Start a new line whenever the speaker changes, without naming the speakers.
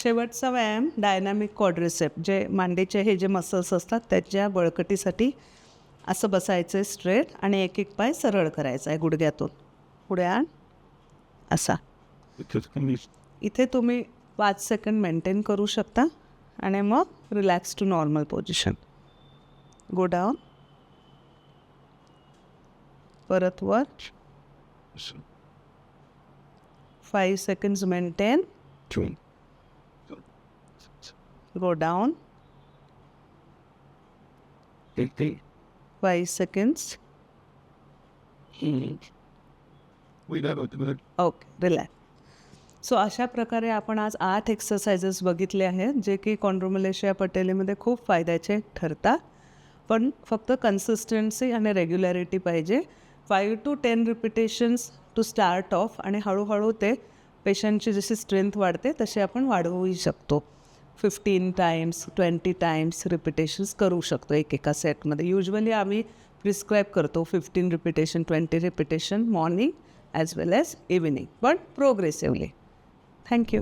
शेवटचा व्यायाम dynamic quadricep, जे मांडीचे हे जे मसल्स असतात त्याच्या बळकटीसाठी असं बसायचं आहे स्ट्रेट आणि एक एक पाय सरळ करायचा आहे गुडघ्यातून पुढे आण असा. इथे तुम्ही 5 सेकंड मेंटेन करू शकता आणि मग relax to normal position. Go down, परत वर. 5 seconds maintain. Go down. 5 seconds. Okay, relax. So अशा प्रकारे आपण आज 8 एक्सरसाइजेस बघितले आहेत जे की कॉन्ड्रोमलेशिया पटेलीमध्ये खूप फायद्याचे ठरतात. पण फक्त कन्सिस्टन्सी आणि रेग्युलॅरिटी पाहिजे. 5 to 10 repetitions to start of आणि हळूहळू ते पेशंटची जशी स्ट्रेंथ वाढते तशी आपण वाढवूही शकतो. 15 टाइम्स 20 टाइम्स रिपिटेशन्स करू शकतो एका सेटमध्ये. युजली आम्ही प्रिस्क्राईब करतो 15 रिपिटेशन 20 रिपिटेशन मॉर्निंग ॲज वेल ॲज इव्हिनिंग, पण प्रोग्रेसिव्हली. थँक्यू.